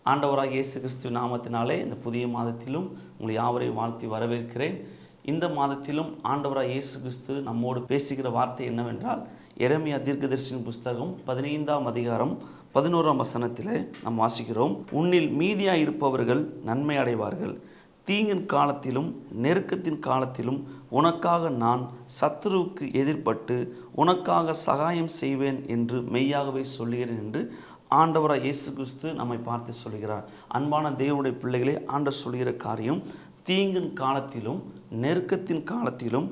ஆண்டவராக இயேசு கிறிஸ்துவின் நாமத்தினாலே இந்த புதிய மாதத்திலும் உங்களை யாவரையும் வாழ்த்தி வரவேற்கிறேன். இந்த மாதத்திலும் ஆண்டவராக இயேசு கிறிஸ்து நம்மோடு பேசுகிற வார்த்தை என்னவென்றால், எரேமியா தீர்க்கதரிசியின் புஸ்தகம் 15ஆம் அதிகாரம் 11ஆம் வசனத்திலே நாம் வாசிக்கிறோம். உன்னில் மீதியாய் இருப்பவர்கள் நன்மை அடைவார்கள். தீங்கின் காலத்திலும் நெருக்கத்தின் காலத்திலும் உனக்காக நான் சத்துருவுக்கு எதிர்பட்டு உனக்காக சகாயம் செய்வேன் என்று மெய்யாகவே சொல்லுகிறேன் என்று ஆண்டவராக இயேசு கிறிஸ்து நம்மை பார்த்து சொல்கிறார். அன்பான தேவனுடைய பிள்ளைகளே, ஆண்டவர் சொல்கிற காரியம், தீங்கின் காலத்திலும் நெருக்கத்தின் காலத்திலும்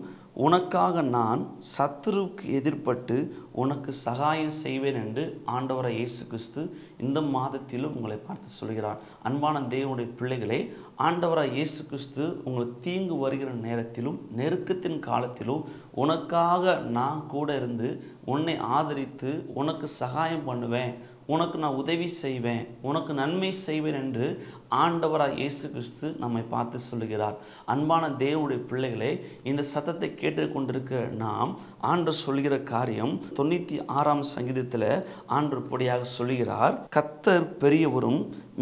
உனக்காக நான் சத்துருவுக்கு எதிர்பட்டு உனக்கு சகாயம் செய்வேன் என்று ஆண்டவராக இயேசு கிறிஸ்து இந்த மாதத்திலும் உங்களை பார்த்து சொல்கிறார். அன்பான தேவனுடைய பிள்ளைகளே, ஆண்டவராக இயேசு கிறிஸ்து உங்களுக்கு தீங்கு வருகிற நேரத்திலும் நெருக்கத்தின் காலத்திலும் உனக்காக நான் கூட இருந்து உன்னை ஆதரித்து உனக்கு சகாயம் பண்ணுவேன், உனக்கு நான் உதவி செய்வேன், உனக்கு நன்மை செய்வேன் என்று ஆண்டவராக இயேசு கிறிஸ்து நம்மை பார்த்து சொல்லுகிறார். அன்பான தேவனுடைய பிள்ளைகளே, இந்த சத்தத்தை கேட்டுக்கொண்டிருக்க நாம் ஆண்டவர் சொல்கிற காரியம் 96ஆம் சங்கீதத்தில் ஆண்டவர் பொடியாக சொல்லுகிறார், கர்த்தர் பெரியவரும்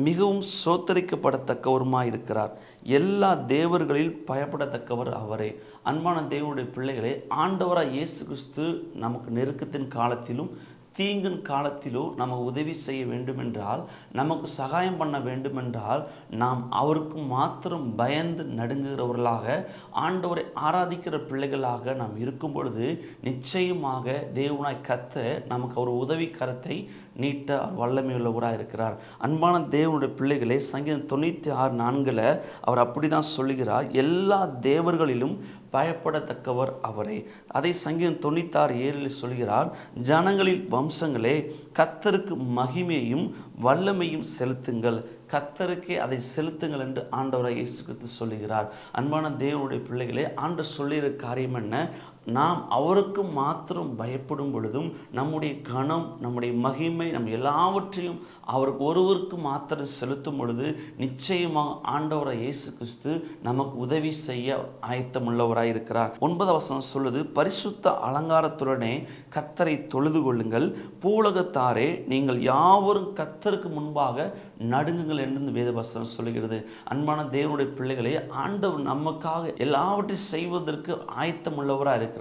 மிகவும் சோத்தரிக்கப்படத்தக்கவருமாய் இருக்கிறார், எல்லா தேவர்களில் பயப்படத்தக்கவர் அவரே. அன்பான தேவனுடைய பிள்ளைகளே, ஆண்டவராக இயேசு கிறிஸ்து நமக்கு நெருக்கத்தின் காலத்திலும் தீங்கின் காலத்திலோ நமக்கு உதவி செய்ய வேண்டுமென்றால், நமக்கு சகாயம் பண்ண வேண்டுமென்றால், நாம் அவருக்கு மாத்திரம் பயந்து நடுங்குகிறவர்களாக, ஆண்டவரை ஆராதிக்கிற பிள்ளைகளாக நாம் இருக்கும் பொழுது நிச்சயமாக தேவனாய் கர்த்தர் நமக்கு ஒரு உதவி கரத்தை நீட்ட வல்லமையுள்ளவராக இருக்கிறார். அன்பான தேவனுடைய பிள்ளைகளே, சங்கீதம் 96:4 அவர் அப்படி தான் சொல்லுகிறார், எல்லா தேவர்களிலும் பயப்படத்தக்கவர் அவரே. அதை சங்கீதம் 96:7 சொல்கிறார், ஜனங்களில் வம்சங்களே கர்த்தருக்கு மகிமையும் வல்லமையும் செலுத்துங்கள், கர்த்தருக்கே அதை செலுத்துங்கள் என்று ஆண்டவராக இயேசு கிறிஸ்து சொல்லுகிறார். அன்பான தேவனுடைய பிள்ளைகளே, ஆண்டவர் சொல்லுகிற காரியம் என்ன? நாம் அவருக்கு மாத்திரம் பயப்படும் பொழுதும் நம்முடைய கனம், நம்முடைய மகிமை, நம்ம எல்லாவற்றையும் அவருக்கு ஒருவருக்கு மாத்திரம் செலுத்தும் பொழுது நிச்சயமாக ஆண்டவராக இயேசு கிறிஸ்து நமக்கு உதவி செய்ய ஆயத்தமுள்ளவராக இருக்கிறார். 9ஆம் வசனம் சொல்லுது, பரிசுத்த அலங்காரத்துடனே கர்த்தரை தொழுது கொள்ளுங்கள், பூலகத்தாரே நீங்கள் யாவரும் கர்த்தருக்கு முன்பாக நடுங்குங்கள் என்று வேத வசனம் சொல்லுகிறது. அன்பான தேவனுடைய பிள்ளைகளே, ஆண்டவர் நமக்காக எல்லாவற்றையும் செய்வதற்கு ஆயத்தம் உள்ளவராக இருக்கிறார்.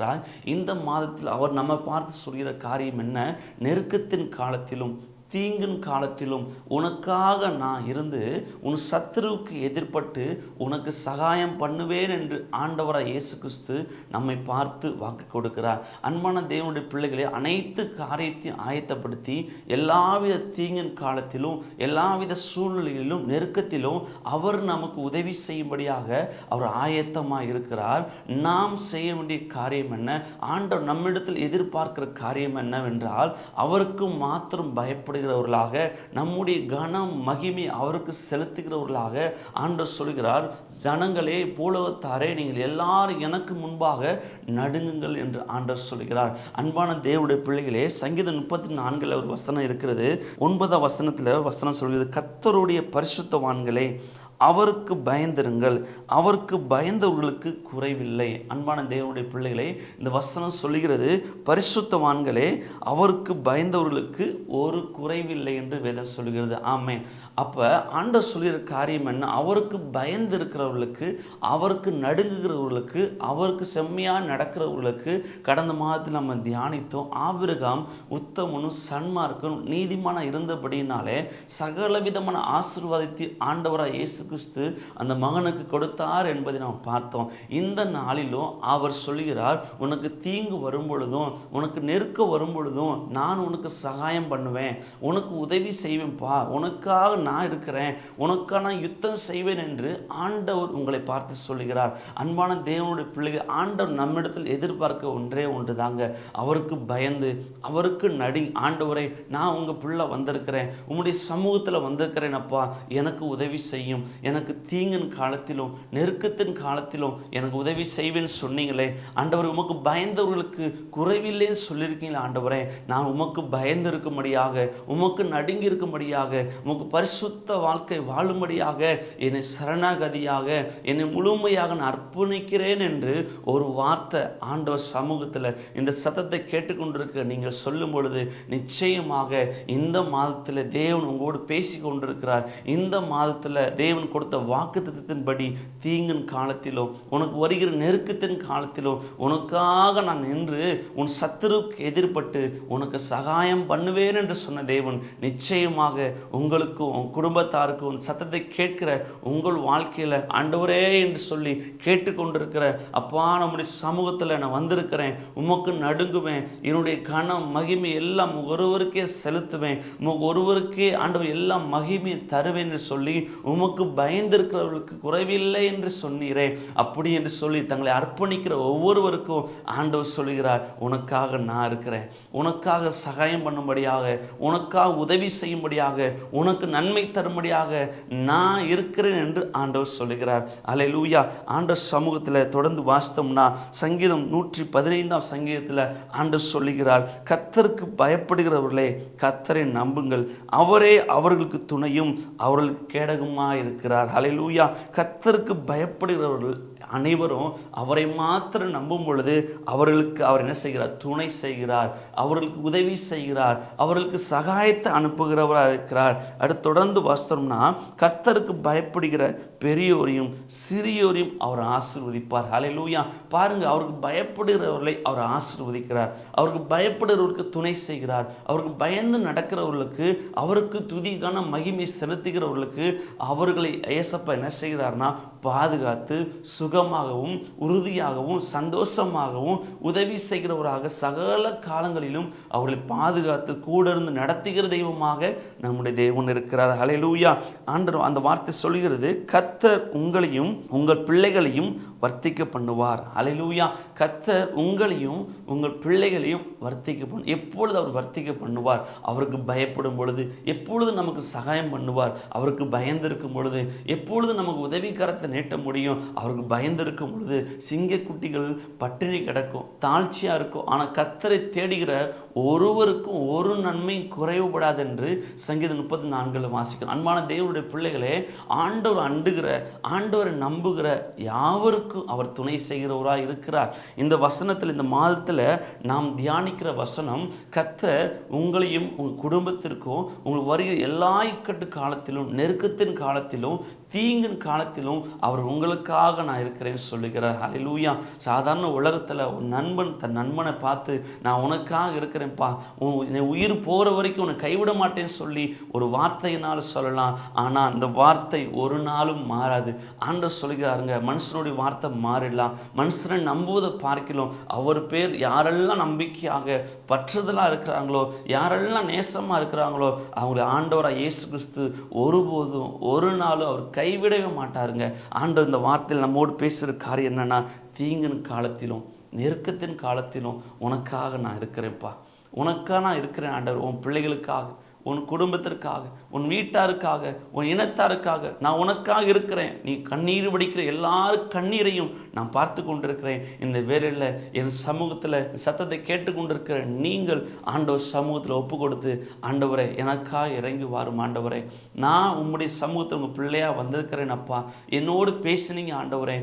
இந்த மாதத்தில் அவர் நம்ம பார்த்து சொல்கிற காரியம் என்ன? நெருக்கத்தின் காலத்திலும் தீங்கின் காலத்திலும் உனக்காக நான் இருந்து உன் சத்துருவுக்கு எதிர்பட்டு உனக்கு சகாயம் பண்ணுவேன் என்று ஆண்டவராக இயேசு கிறிஸ்து நம்மை பார்த்து வாக்கு கொடுக்கிறார். அன்பான தேவனுடைய பிள்ளைகளை, அனைத்து காரியத்தையும் ஆயத்தப்படுத்தி எல்லாவித தீங்கின் காலத்திலும் எல்லாவித சூழ்நிலையிலும் நெருக்கத்திலும் அவர் நமக்கு உதவி செய்யும்படியாக அவர் ஆயத்தமாக இருக்கிறார். நாம் செய்ய வேண்டிய காரியம் என்ன? ஆண்டவர் நம்மிடத்தில் எதிர்பார்க்கிற காரியம் என்னவென்றால், அவருக்கு மாத்திரம் பயப்படுகிறவர்களாக, நம்முடைய கனம் மகிமை அவருக்கு செலுத்துகிறவர்களாக ஆண்டவர் சொல்கிறார், ஜனங்களே பூலோகத்தாரே நீங்கள் எல்லாரும் எனக்கு முன்பாக நடுங்குங்கள் என்று ஆண்டவர் சொல்கிறார். அன்பான தேவனுடைய பிள்ளைகளே, சங்கீதம் 34 ஒரு வசனம் இருக்கிறது. 9ஆம் வசனத்தில் வசனம் சொல்கிறது, கர்த்தருடைய பரிசுத்தவான்களே அவருக்கு பயந்திருங்கள், அவருக்கு பயந்தவர்களுக்கு குறைவில்லை. அன்பான தேவனுடைய பிள்ளைகளே, இந்த வசனம் சொல்லுகிறது, பரிசுத்தவான்களே அவருக்கு பயந்தவர்களுக்கு ஒரு குறைவில்லை என்று வேதம் சொல்லுகிறது. ஆமென். அப்போ ஆண்டவர் சொல்கிற காரியம் என்ன? அவருக்கு பயந்து இருக்கிறவர்களுக்கு, அவருக்கு நடுங்குகிறவர்களுக்கு, அவருக்கு செம்மையாக நடக்கிறவர்களுக்கு. கடந்த மாதத்தில் நம்ம தியானித்தோம், ஆபிரகாம் உத்தமனும் சன்மார்க்கனும் நீதிமான இருந்தபடினாலே சகல விதமான ஆசீர்வாதத்தை ஆண்டவராக இயேசு கிறிஸ்து அந்த மகனுக்கு கொடுத்தார் என்பதை நாம் பார்த்தோம். இந்த நாளிலும் அவர் சொல்கிறார், உனக்கு தீங்கு வரும் பொழுதும் உனக்கு நெருக்க வரும் பொழுதும் நான் உனக்கு சகாயம் பண்ணுவேன், உனக்கு உதவி செய்வேன்ப்பா, உனக்காக நான் இருக்கிறேன், உனக்காக நான் யுத்தம் செய்வேன் என்று ஆண்டவர் உங்களை பார்த்து சொல்லுகிறார். அன்பான தேவனுடைய பிள்ளைகள், ஆண்டவர் நம்மிடத்தில் எதிர்பார்க்க ஒன்றே ஒன்று தாங்க, அவருக்கு பயந்து அவருக்கு ஆண்டவரை நான் உங்கள் பிள்ளை வந்திருக்கிறேன், உங்களுடைய சமூகத்தில் வந்திருக்கிறேன் அப்பா, எனக்கு உதவி செய்யும், எனக்கு தீங்கின் காலத்திலும் நெருக்கத்தின் காலத்திலும் எனக்கு உதவி செய்வேன்னு சொன்னீங்களே ஆண்டவர், உமக்கு பயந்தவர்களுக்கு குறைவில்லைன்னு சொல்லியிருக்கீங்களா ஆண்டவரே, நான் உமக்கு பயந்து இருக்கும்படியாக, உமக்கு நடுங்கி இருக்கும்படியாக, உமக்கு பரிசுத்த வாழ்க்கை வாழும்படியாக என்னை சரணாகதியாக என்னை முழுமையாக நான் அர்ப்பணிக்கிறேன் என்று ஒரு வார்த்தை ஆண்டவர் சமூகத்தில் இந்த சத்தத்தை கேட்டுக்கொண்டிருக்க நீங்கள் சொல்லும் பொழுது நிச்சயமாக இந்த மாதத்தில் தேவன் உங்களோடு பேசி கொண்டிருக்கிறார். இந்த மாதத்தில் தேவன் கொடுத்த வாக்குத்தத்தத்தின்படி தீங்கின் காலத்திலோ உனக்கு வருகிற நெருக்கத்தின் காலத்திலோ உனக்காக நான் நின்று உன் சத்துருக்கு எதிர்பட்டு உனக்கு சகாயம் பண்ணுவேன் என்று சொன்ன தேவன் நிச்சயமாக உங்களுக்கும் உன் குடும்பத்தாருக்கும் உன் சத்தத்தை கேட்கிற உங்கள் வாழ்க்கையில் ஆண்டவரே என்று சொல்லி கேட்டுக்கொண்டிருக்கிற அப்பா, நம்முடைய சமூகத்தில் நான் வந்திருக்கிறேன், உமக்கு நடுங்குவேன், என்னுடைய கனம் மகிமை எல்லாம் ஒருவருக்கே செலுத்துவேன், உமக்கு ஒருவருக்கே ஆண்டவர் எல்லாம் மகிமையை தருவேன் என்று சொல்லி உமக்கு பயந்திருக்கிறவர்களுக்கு குறைவில்லை என்று சொன்னீரே. அப்படி என்று சொல்லி தங்களை அர்ப்பணிக்கிற ஒவ்வொருவருக்கும் ஆண்டவர் சொல்கிறார், உனக்காக நான் இருக்கிறேன், உனக்காக சகாயம் பண்ணும்படியாக, உனக்காக உதவி செய்யும்படியாக, உனக்கு நன்மை தரும்படியாக நான் இருக்கிறேன் என்று ஆண்டவர் சொல்லுகிறார். அல்லேலூயா. ஆண்டவர் சமூகத்தில் தொடர்ந்து வாசித்தோம்னா சங்கீதம் 115 சங்கீதத்தில் ஆண்டவர் சொல்லுகிறார், கர்த்தருக்கு பயப்படுகிறவர்களே கர்த்தரை நம்புங்கள், அவரே அவர்களுக்கு துணையும் அவர்களுக்கு கேடகமாக இருக்கிறார். அல்லேலூயா. கர்த்தருக்கு பயப்படுகிறவர்கள் அனைவரும் அவரை மாத்திரம் நம்பும் பொழுது அவர்களுக்கு அவர் என்ன செய்கிறார்? துணை செய்கிறார், அவர்களுக்கு உதவி செய்கிறார், அவர்களுக்கு சகாயத்தை அனுப்புகிறவராக இருக்கிறார். அடுத்து தொடர்ந்து வாசித்தோம்னா கர்த்தருக்கு பயப்படுகிற பெரியோரையும் சிறியோரையும் அவர் ஆசீர்வதிப்பார். ஹல்லேலூயா. பாருங்க, அவருக்கு பயப்படுகிறவர்களை அவர் ஆசீர்வதிக்கிறார், அவருக்கு பயப்படுகிறவர்களுக்கு துணை செய்கிறார், அவருக்கு பயந்து நடக்கிறவர்களுக்கு, அவருக்கு துதிக்கான மகிமை செலுத்துகிறவர்களுக்கு அவர்களை ஏசப்பா என்ன செய்கிறார்னா பாதுகாத்து சுகமாகவும் உறுதியாகவும் சந்தோஷமாகவும் உதவி செய்கிறவராக சகல காலங்களிலும் அவர்களை பாதுகாத்து கூட இருந்து நடத்துகிற தெய்வமாக நம்முடைய தேவன் இருக்கிறார். ஹல்லேலூயா. ஆண்டவர் அந்த வார்த்தை சொல்கிறது, கர்த்தர் உங்களையும் உங்கள் பிள்ளைகளையும் வர்த்திக்க பண்ணுவார். ஹல்லேலூயா. கர்த்தர் உங்களையும் உங்கள் பிள்ளைகளையும் வர்த்திக்க பண்ணு. எப்பொழுது அவர் வர்த்திக்க பண்ணுவார்? அவருக்கு பயப்படும் பொழுது. எப்பொழுது நமக்கு சகாயம் பண்ணுவார்? அவருக்கு பயந்திருக்கும் பொழுது. எப்பொழுது நமக்கு உதவிக்கரத்தை நீட்ட முடியும்? அவருக்கு பயந்திருக்கும் பொழுது. சிங்கக்குட்டிகள் பட்டினி கிடக்கும், தாழ்ச்சியா இருக்கும், ஆனால் கர்த்தரை தேடுகிற ஒருவருக்கும் ஒரு நன்மையும் குறைவுபடாது என்று சங்கீதம் 34 வாசிக்கிறோம். அன்பான தேவனுடைய பிள்ளைகளே, ஆண்டவர் அண்டுகிற, ஆண்டவரை நம்புகிற யாவருக்கும் அவர் துணை செய்கிறவராக இருக்கிறார். இந்த வசனத்தில், இந்த மாதத்தில் நாம் தியானிக்கிற வசனம், கர்த்தர் உங்களையும் உங்கள் குடும்பத்திற்கும் உங்களுக்கு வருகிற எல்லா இக்கட்டு காலத்திலும், நெருக்கத்தின் காலத்திலும், தீங்கின் காலத்திலும் அவர் உங்களுக்காக நான் இருக்கிறேன்னு சொல்லுகிறார். ஹல்லேலூயா. சாதாரண உலகத்தில் ஒரு நண்பன் தன் நண்பனை பார்த்து, நான் உனக்காக இருக்கிறேன்ப்பா, உயிர் போகிற வரைக்கும் உன்னை கைவிட மாட்டேன்னு சொல்லி ஒரு வார்த்தையினால் சொல்லலாம். ஆனால் அந்த வார்த்தை ஒரு நாளும் மாறாது. ஆண்டவர் சொல்கிறாருங்க, மனுஷனுடைய வார்த்தை மாறிடலாம், மனுஷனை நம்புவதை பார்க்கலாம், அவர் பேர் யாரெல்லாம் நம்பிக்கையாக பற்றுதலாக இருக்கிறாங்களோ, யாரெல்லாம் நேசமாக இருக்கிறாங்களோ, அவங்களை ஆண்டவராக இயேசு கிறிஸ்து ஒருபோதும் ஒரு நாளும் அவர் கைவிடவே மாட்டாருங்க. ஆண்டவர் இந்த வார்த்தையில் நம்மோடு பேசுகிற காரியம் என்னன்னா, தீங்கின் காலத்திலும் நெருக்கத்தின் காலத்திலும் உனக்காக நான் இருக்கிறேன்ப்பா, உனக்காக நான் இருக்கிறேன் ஆண்டவர். உன் பிள்ளைகளுக்காக, உன் குடும்பத்திற்காக, உன் வீட்டாருக்காக, உன் இனத்தாருக்காக நான் உனக்காக இருக்கிறேன். நீ கண்ணீர் வடிக்கிற எல்லாரும் கண்ணீரையும் நான் பார்த்து கொண்டிருக்கிறேன். இந்த வேளையில் என் சமூகத்தில் சத்தத்தை கேட்டுக்கொண்டிருக்கிற நீங்கள் ஆண்டவர் சமூகத்தில் ஒப்பு கொடுத்து, ஆண்டவரே எனக்காக இறங்கி வாரும் ஆண்டவரே, நான் உம்முடைய சமூகத்தில் உங்கள் பிள்ளையாக வந்திருக்கிறேன் அப்பா, என்னோடு பேசினீங்க ஆண்டவரே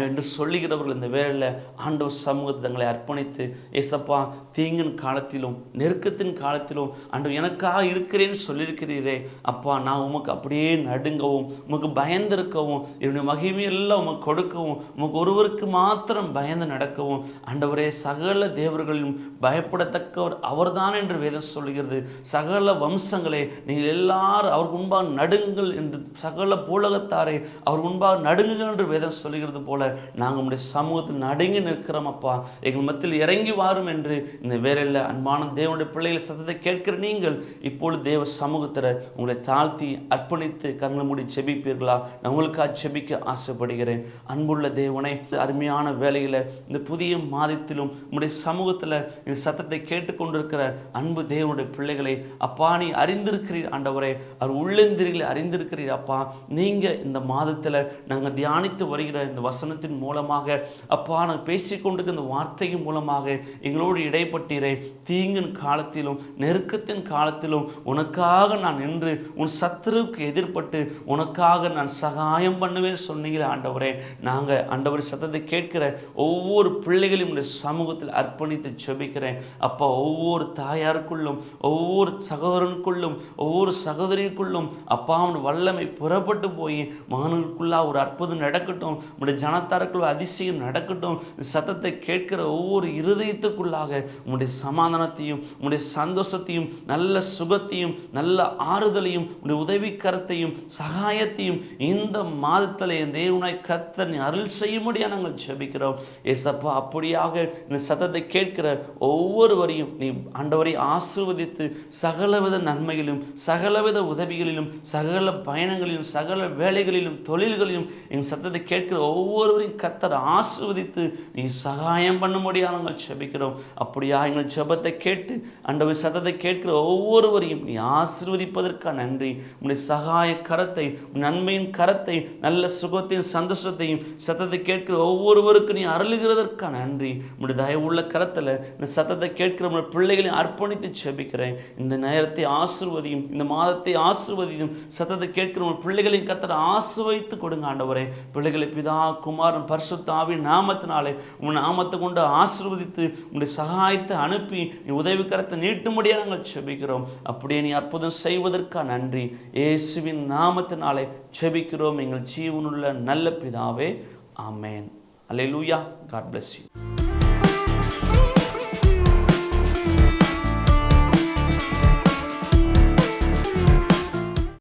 என்று சொல்லுகிறவர்கள் இந்த வேளையில் ஆண்டவர் சமூகத்தை தங்களை அர்ப்பணித்து, ஏசப்பா தீங்கின் காலத்திலும் நெருக்கத்தின் காலத்திலும் ஆண்டவர் எனக்காக இருக்கிறேன்னு சொல்லியிருக்கிறீரே அப்பா, நான் உமக்கு அப்படியே நடுங்கவும், உமக்கு பயந்திருக்கவும், என்னுடைய மகிமையெல்லாம் உமக்கு கொடுக்கவும், உமக்கு ஒருவருக்கு மாத்திரம் பயந்து நடக்கவும் ஆண்டவரே, சகல தேவர்களிலும் பயப்படத்தக்கவர் அவர்தான் என்று வேதம் சொல்கிறது. சகல வம்சங்களே நீங்கள் எல்லாரும் அவருக்கு முன்பாக நடுங்கள் என்று, சகல பூலகத்தாரே அவர் முன்பாக நடுங்குங்கள் என்று வேதம் சொல்கிறது போல நாங்கள் உங்களுடைய சமூகத்தில் நடுங்கி நிற்கிறோம் அப்பா, எங்கள் மத்தியில் இறங்கி வாரும் என்று இந்த வேலையில் அன்பான தேவனுடைய பிள்ளைகள் சத்தத்தை கேட்கிற நீங்கள் இப்பொழுது தேவ சமூகத்தில் உங்களை தாழ்த்தி அர்ப்பணித்து கண்களை மூடி ஜெபிப்பீர்களா? நான் உங்களுக்காக ஜெபிக்க ஆசைப்படுகிறேன். அன்புள்ள தேவனே, அருமையான வேலையில் இந்த புதிய மாதத்திலும் உங்களுடைய சமூகத்தில் இந்த சத்தத்தை கேட்டுக்கொண்டிருக்கிற அன்பு தேவனுடைய பிள்ளைகளை அப்பா, நீ அறிந்திருக்கிறீர் ஆண்டவரே, அவர் உள்ளந்திரிகளை அறிந்திருக்கிறீர் அப்பா. நீங்கள் இந்த மாதத்தில் நாங்கள் தியானித்து வருகிற இந்த வசனத்தின் மூலமாக அப்பா, நாங்கள் பேசிக்கொண்டிருக்கிற இந்த வார்த்தையின் மூலமாக எங்களோடு இடைப்பட்டீரே. தீங்கின் காலத்திலும் நெருக்கத்தின் காலத்திலும் உனக்காக நான் நின்று உன் சத்துருவுக்கு எதிர்பட்டு உனக்காக நான் சகாயம் பண்ணுவேன் சொன்னீங்களே ஆண்டவரே. நாங்கள் ஆண்டவர் சத்தத்தை கேட்கிற ஒவ்வொரு பிள்ளைகளையும் உடைய சமூகத்தில் அர்ப்பணித்து ஜெபிக்கிறேன் அப்பா. ஒவ்வொரு தாயாருக்குள்ளும், ஒவ்வொரு சகோதரனுக்குள்ளும், ஒவ்வொரு சகோதரிக்குள்ளும் அப்பா வல்லமை புறப்பட்டு போய் மகனுக்குள்ளா ஒரு அற்புதம் நடக்கட்டும். உடைய ஜனத்தாருக்குள்ள அதிசயம் நடக்கட்டும். சத்தத்தை கேட்கிற ஒவ்வொரு இருதயத்துக்குள்ளாக உடைய சமாதானத்தையும் உடைய சந்தோஷத்தையும் நல்ல சுகத்தையும் நல்ல ஆறுதலையும் உடைய உதவிக்கரத்தையும் சகாயத்தையும் இந்த மாதத்தில் என் தேவனாய் கர்த்தர் நீ அருள் செய்யும்படியா நாங்கள் ஜெபிக்கிறோம் ஏசப்பா. அப்படியாக இந்த சத்தத்தை கேட்கிற ஒவ்வொருவரையும் நீ ஆண்டவரை ஆசீர்வதித்து சகலவித நன்மைகளிலும் சகலவித உதவிகளிலும் சகல பயணங்களிலும் சகல வேலைகளிலும் தொழில்களிலும் எங்கள் சத்தத்தை கேட்கிற ஒவ்வொருவரையும் கர்த்தர் ஆசீர்வதித்து நீ சகாயம் பண்ணும்படியா நாங்கள் ஜெபிக்கிறோம். அப்படியா எங்கள் ஜெபத்தை கேட்டு ஆண்டவர் சத்தத்தை கேட்கிற ஒவ்வொருவரையும் நீ ஆசீர்வதிப்பதற்காக நன்றி. உன்னுடைய சகாய கரத்தை நன்மையின் கரத்தை நல்ல சுகத்தையும் சந்தோஷத்தையும் சத்தத்தை கேட்கிற ஒவ்வொருவருக்கும் நீ அருளுகிறதற்காக நன்றி. உன்னுடைய தயவுள்ள கரத்தில் இந்த சத்தத்தை கேட்கிற உன்னுடைய பிள்ளைகளையும் அர்ப்பணித்து ஜெபிக்கிறேன். இந்த நேரத்தை ஆசீர்வதியும், இந்த மாதத்தை ஆசீர்வதியும். சத்தத்தை கேட்கிற உன் பிள்ளைகளையும் கர்த்தர் ஆசீர்வதித்து கொடுங்க ஆண்டவரே. பிள்ளைகளை பிதா குமாரன் பரிசுத்த ஆவியின் நாமத்தினாலே உன் நாமத்தை கொண்டு ஆசீர்வதித்து உன்னுடைய சகாயத்தை அனுப்பி நீ உதவி கரத்தை நீட்டும்படியாக நாங்கள் ஜெபிக்கிறோம். அப்படியே நீ அற்புதம் செய்வதற்காக நன்றி. இயேசுவின் நாமத்தினாலே ஜெபிக்கிறோம் எங்கள் ஜீவனுள்ள நல்ல பிதாவே. ஆமென். அல்லேலூயா. God bless you.